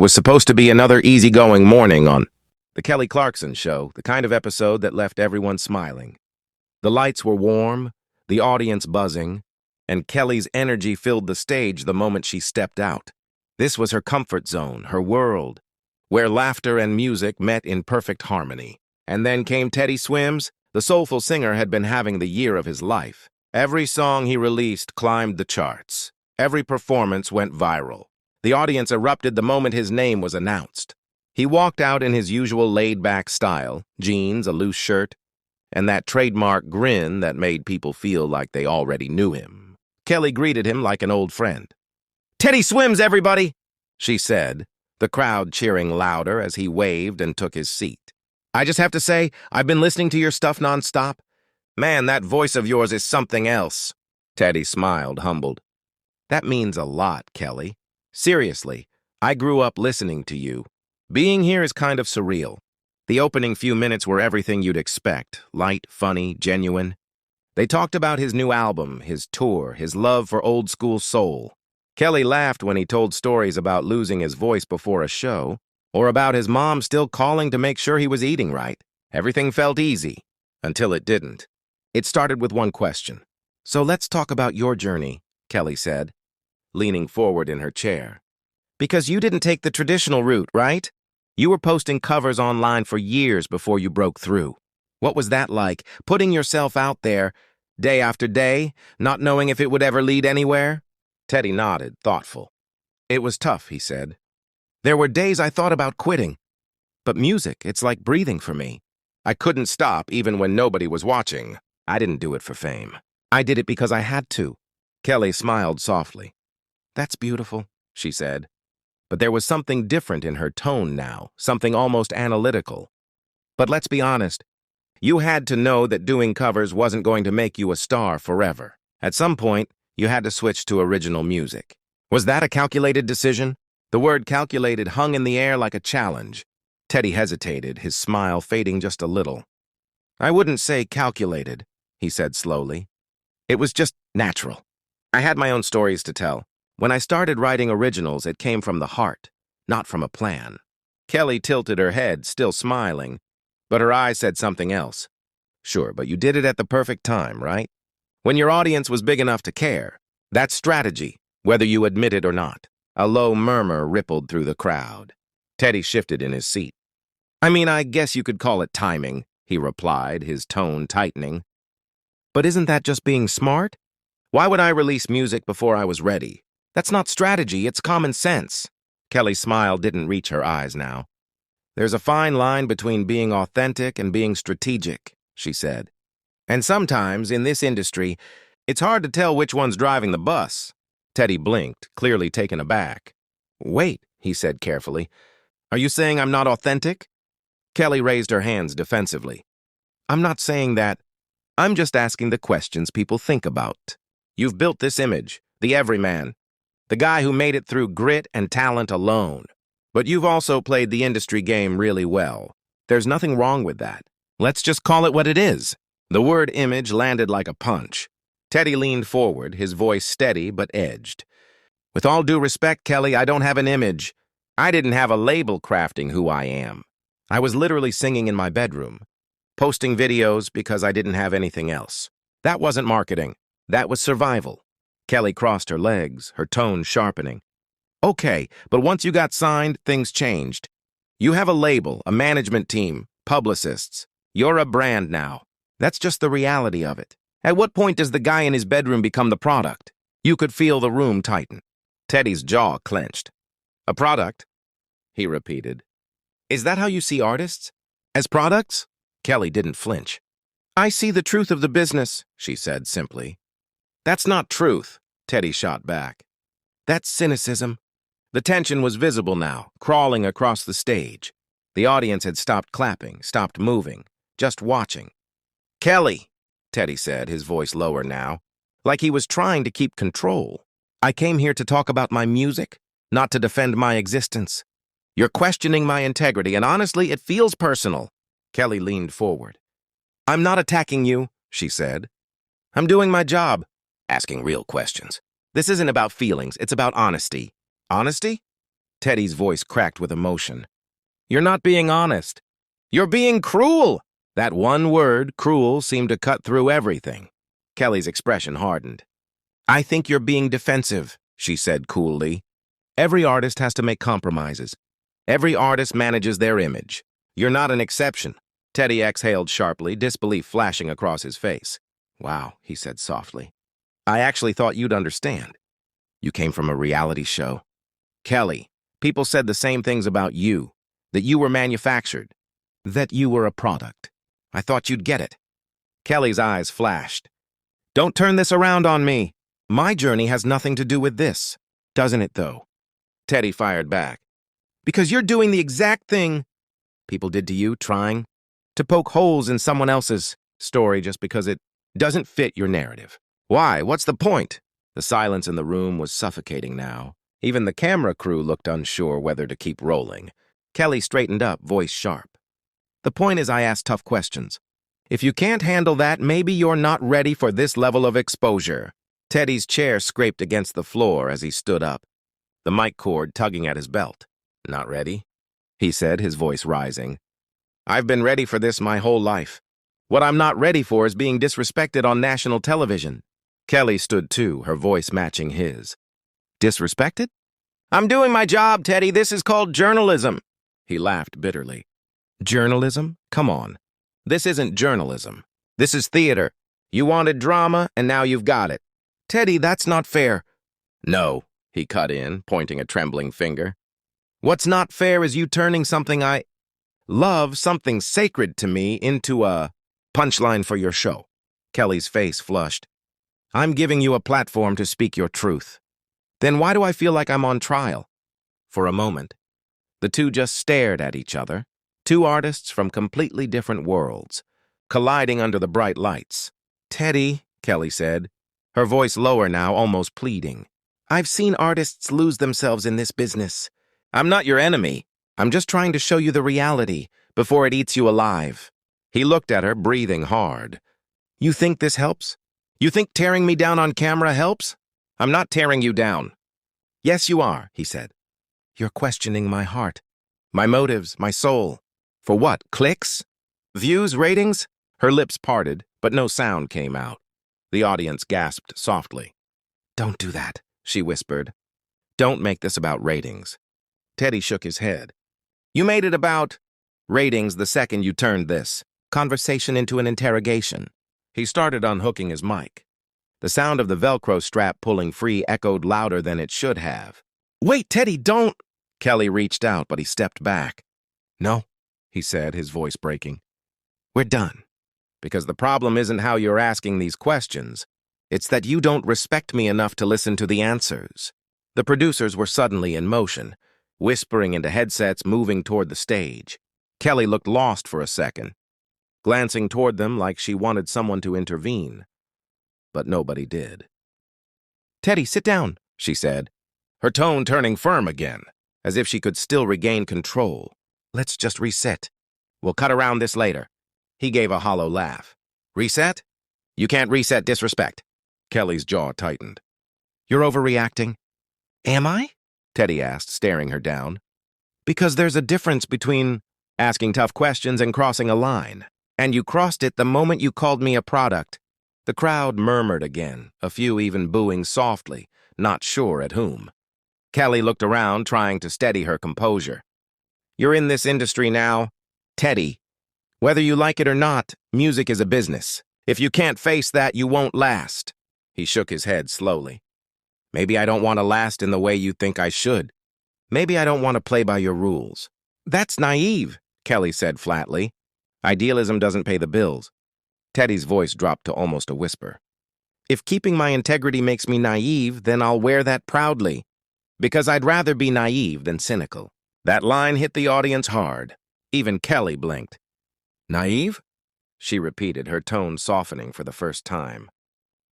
was supposed to be another easygoing morning on the Kelly Clarkson Show, the kind of episode that left everyone smiling. The lights were warm, the audience buzzing, and Kelly's energy filled the stage the moment she stepped out. This was her comfort zone, her world, where laughter and music met in perfect harmony. And then came Teddy Swims. The soulful singer had been having the year of his life. Every song he released climbed the charts. Every performance went viral. The audience erupted the moment his name was announced. He walked out in his usual laid-back style, jeans, a loose shirt, and that trademark grin that made people feel like they already knew him. Kelly greeted him like an old friend. "Teddy Swims, everybody!" she said, the crowd cheering louder as he waved and took his seat. "I just have to say, I've been listening to your stuff nonstop. Man, that voice of yours is something else." Teddy smiled, humbled. "That means a lot, Kelly. Seriously, I grew up listening to you. Being here is kind of surreal. The opening few minutes were everything you'd expect, light, funny, genuine. They talked about his new album, his tour, his love for old-school soul. Kelly laughed when he told stories about losing his voice before a show, or about his mom still calling to make sure he was eating right. Everything felt easy, until it didn't. It started with one question. "So let's talk about your journey," Kelly said, leaning forward in her chair. "Because you didn't take the traditional route, right? You were posting covers online for years before you broke through. What was that like, putting yourself out there, day after day, not knowing if it would ever lead anywhere?" Teddy nodded, thoughtful. "It was tough," he said. "There were days I thought about quitting. But music, it's like breathing for me. I couldn't stop even when nobody was watching. I didn't do it for fame. I did it because I had to." Kelly smiled softly. "That's beautiful," she said. But there was something different in her tone now, something almost analytical. "But let's be honest. You had to know that doing covers wasn't going to make you a star forever. At some point, you had to switch to original music. Was that a calculated decision?" The word calculated hung in the air like a challenge. Teddy hesitated, his smile fading just a little. "I wouldn't say calculated," he said slowly. "It was just natural. I had my own stories to tell. When I started writing originals, it came from the heart, not from a plan." Kelly tilted her head, still smiling, but her eyes said something else. "Sure, but you did it at the perfect time, right? When your audience was big enough to care. That's strategy, whether you admit it or not." A low murmur rippled through the crowd. Teddy shifted in his seat. "I mean, I guess you could call it timing," he replied, his tone tightening. "But isn't that just being smart? Why would I release music before I was ready? That's not strategy, it's common sense." Kelly's smile didn't reach her eyes now. "There's a fine line between being authentic and being strategic," she said. "And sometimes, in this industry, it's hard to tell which one's driving the bus." Teddy blinked, clearly taken aback. "Wait," he said carefully. "Are you saying I'm not authentic?" Kelly raised her hands defensively. "I'm not saying that. I'm just asking the questions people think about. You've built this image, the everyman, the guy who made it through grit and talent alone. But you've also played the industry game really well. There's nothing wrong with that. Let's just call it what it is." The word image landed like a punch. Teddy leaned forward, his voice steady but edged. "With all due respect, Kelly, I don't have an image. I didn't have a label crafting who I am. I was literally singing in my bedroom, posting videos because I didn't have anything else. That wasn't marketing. That was survival." Kelly crossed her legs, her tone sharpening. "Okay, but once you got signed, things changed. You have a label, a management team, publicists. You're a brand now. That's just the reality of it. At what point does the guy in his bedroom become the product?" You could feel the room tighten. Teddy's jaw clenched. "A product?" he repeated. "Is that how you see artists? As products?" Kelly didn't flinch. "I see the truth of the business," she said simply. "That's not truth," Teddy shot back. "That's cynicism." The tension was visible now, crawling across the stage. The audience had stopped clapping, stopped moving, just watching. "Kelly," Teddy said, his voice lower now, like he was trying to keep control. "I came here to talk about my music, not to defend my existence. You're questioning my integrity, and honestly, it feels personal." Kelly leaned forward. "I'm not attacking you," she said. "I'm doing my job, asking real questions. This isn't about feelings, it's about honesty." "Honesty?" Teddy's voice cracked with emotion. You're not being honest. You're being cruel! That one word, cruel, seemed to cut through everything. Kelly's expression hardened. I think you're being defensive, she said coolly. Every artist has to make compromises. Every artist manages their image. You're not an exception. Teddy exhaled sharply, disbelief flashing across his face. Wow, he said softly. I actually thought you'd understand. You came from a reality show. Kelly, people said the same things about you, that you were manufactured, that you were a product. I thought you'd get it. Kelly's eyes flashed. Don't turn this around on me. My journey has nothing to do with this. Doesn't it, though? Teddy fired back. Because you're doing the exact thing people did to you, trying to poke holes in someone else's story just because it doesn't fit your narrative. Why? What's the point? The silence in the room was suffocating now. Even the camera crew looked unsure whether to keep rolling. Kelly straightened up, voice sharp. The point is I ask tough questions. If you can't handle that, maybe you're not ready for this level of exposure. Teddy's chair scraped against the floor as he stood up, the mic cord tugging at his belt. Not ready, he said, his voice rising. I've been ready for this my whole life. What I'm not ready for is being disrespected on national television. Kelly stood too, her voice matching his. Disrespected? I'm doing my job, Teddy. This is called journalism. He laughed bitterly. Journalism? Come on. This isn't journalism. This is theater. You wanted drama, and now you've got it. Teddy, that's not fair. No, he cut in, pointing a trembling finger. What's not fair is you turning something I love, something sacred to me, into a punchline for your show. Kelly's face flushed. I'm giving you a platform to speak your truth. Then why do I feel like I'm on trial? For a moment, the two just stared at each other, two artists from completely different worlds, colliding under the bright lights. Teddy, Kelly said, her voice lower now, almost pleading. I've seen artists lose themselves in this business. I'm not your enemy. I'm just trying to show you the reality before it eats you alive. He looked at her, breathing hard. You think this helps? You think tearing me down on camera helps? I'm not tearing you down. Yes, you are, he said. You're questioning my heart, my motives, my soul. For what? Clicks? Views? Ratings? Her lips parted, but no sound came out. The audience gasped softly. Don't do that, she whispered. Don't make this about ratings. Teddy shook his head. You made it about ratings the second you turned this conversation into an interrogation. He started unhooking his mic. The sound of the Velcro strap pulling free echoed louder than it should have. Wait, Teddy, don't! Kelly reached out, but he stepped back. No, he said, his voice breaking. We're done. Because the problem isn't how you're asking these questions. It's that you don't respect me enough to listen to the answers. The producers were suddenly in motion, whispering into headsets, moving toward the stage. Kelly looked lost for a second, glancing toward them like she wanted someone to intervene. But nobody did. Teddy, sit down, she said, her tone turning firm again, as if she could still regain control. Let's just reset. We'll cut around this later. He gave a hollow laugh. Reset? You can't reset disrespect. Kelly's jaw tightened. You're overreacting. Am I? Teddy asked, staring her down. Because there's a difference between asking tough questions and crossing a line. And you crossed it the moment you called me a product. The crowd murmured again, a few even booing softly, not sure at whom. Kelly looked around, trying to steady her composure. You're in this industry now, Teddy. Whether you like it or not, music is a business. If you can't face that, you won't last. He shook his head slowly. Maybe I don't want to last in the way you think I should. Maybe I don't want to play by your rules. That's naive, Kelly said flatly. Idealism doesn't pay the bills. Teddy's voice dropped to almost a whisper. If keeping my integrity makes me naive, then I'll wear that proudly. Because I'd rather be naive than cynical. That line hit the audience hard. Even Kelly blinked. Naive? She repeated, her tone softening for the first time.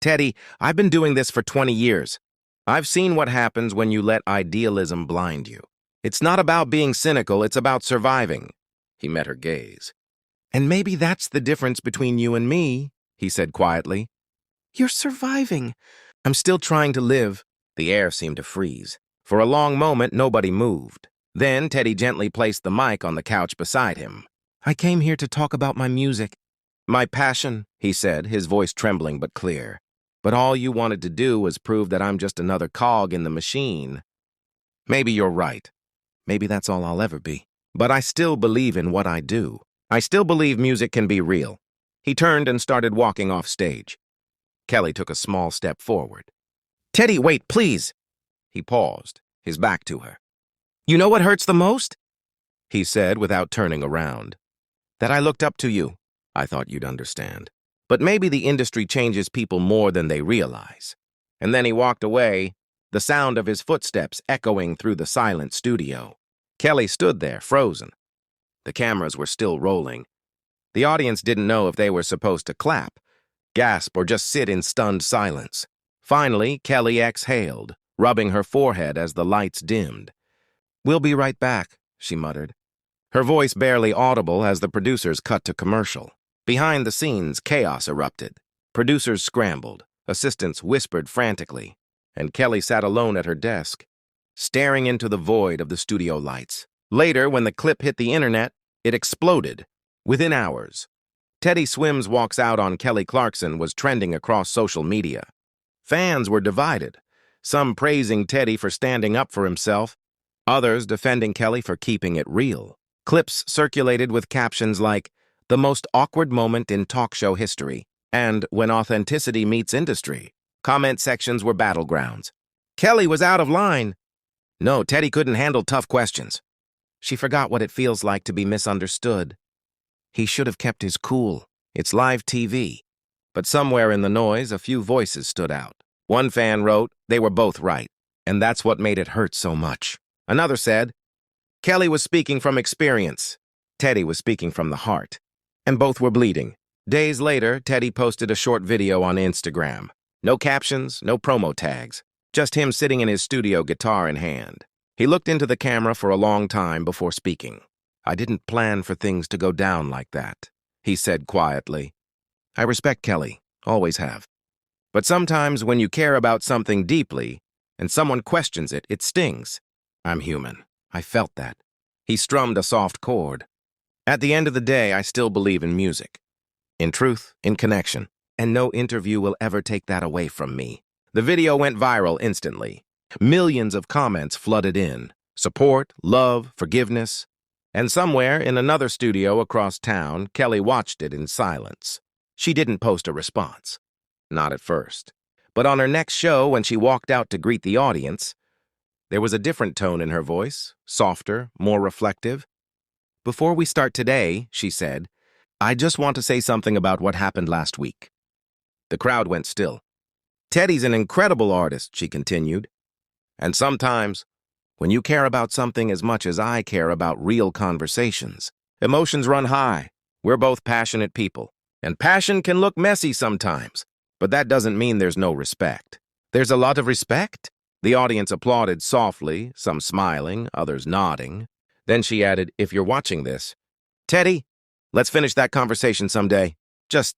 Teddy, I've been doing this for 20 years. I've seen what happens when you let idealism blind you. It's not about being cynical, it's about surviving. He met her gaze. And maybe that's the difference between you and me, he said quietly. You're surviving. I'm still trying to live. The air seemed to freeze. For a long moment, nobody moved. Then Teddy gently placed the mic on the couch beside him. "I came here to talk about my music. My passion," he said, his voice trembling but clear. "But all you wanted to do was prove that I'm just another cog in the machine. Maybe you're right. Maybe that's all I'll ever be. But I still believe in what I do. I still believe music can be real." He turned and started walking off stage. Kelly took a small step forward. "Teddy, wait, please." He paused, his back to her. "You know what hurts the most?" he said without turning around. "That I looked up to you. I thought you'd understand. But maybe the industry changes people more than they realize." And then he walked away, the sound of his footsteps echoing through the silent studio. Kelly stood there, frozen. The cameras were still rolling. The audience didn't know if they were supposed to clap, gasp, or just sit in stunned silence. Finally, Kelly exhaled, rubbing her forehead as the lights dimmed. "We'll be right back," she muttered, her voice barely audible as the producers cut to commercial. Behind the scenes, chaos erupted. Producers scrambled, assistants whispered frantically, and Kelly sat alone at her desk, staring into the void of the studio lights. Later, when the clip hit the internet, it exploded. Within hours, Teddy Swims Walks Out on Kelly Clarkson was trending across social media. Fans were divided, some praising Teddy for standing up for himself, others defending Kelly for keeping it real. Clips circulated with captions like, "The most awkward moment in talk show history," and "When authenticity meets industry." Comment sections were battlegrounds. Kelly was out of line. No, Teddy couldn't handle tough questions. She forgot what it feels like to be misunderstood. He should have kept his cool. It's live TV. But somewhere in the noise, a few voices stood out. One fan wrote, "They were both right, and that's what made it hurt so much." Another said, "Kelly was speaking from experience. Teddy was speaking from the heart." And both were bleeding. Days later, Teddy posted a short video on Instagram. No captions, no promo tags. Just him sitting in his studio, guitar in hand. He looked into the camera for a long time before speaking. "I didn't plan for things to go down like that," he said quietly. "I respect Kelly, always have. But sometimes when you care about something deeply and someone questions it, it stings. I'm human. I felt that." He strummed a soft chord. "At the end of the day, I still believe in music. In truth, in connection. And no interview will ever take that away from me." The video went viral instantly. Millions of comments flooded in. Support, love, forgiveness. And somewhere in another studio across town, Kelly watched it in silence. She didn't post a response. Not at first. But on her next show, when she walked out to greet the audience, there was a different tone in her voice, softer, more reflective. "Before we start today," she said, "I just want to say something about what happened last week." The crowd went still. "Teddy's an incredible artist," she continued. "And sometimes, when you care about something as much as I care about real conversations, emotions run high. We're both passionate people. And passion can look messy sometimes. But that doesn't mean there's no respect." "There's a lot of respect?" The audience applauded softly, some smiling, others nodding. Then she added, "If you're watching this, Teddy, let's finish that conversation someday. Just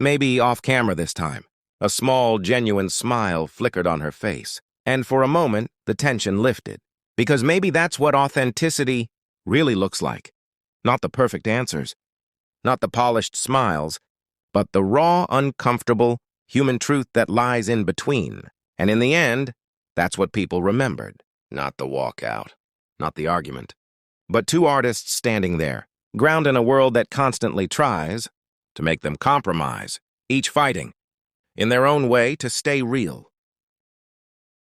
maybe off camera this time." A small, genuine smile flickered on her face. And for a moment, the tension lifted. Because maybe that's what authenticity really looks like. Not the perfect answers, not the polished smiles, but the raw, uncomfortable, human truth that lies in between. And in the end, that's what people remembered. Not the walkout, not the argument, but two artists standing there, ground in a world that constantly tries to make them compromise, each fighting, in their own way, to stay real.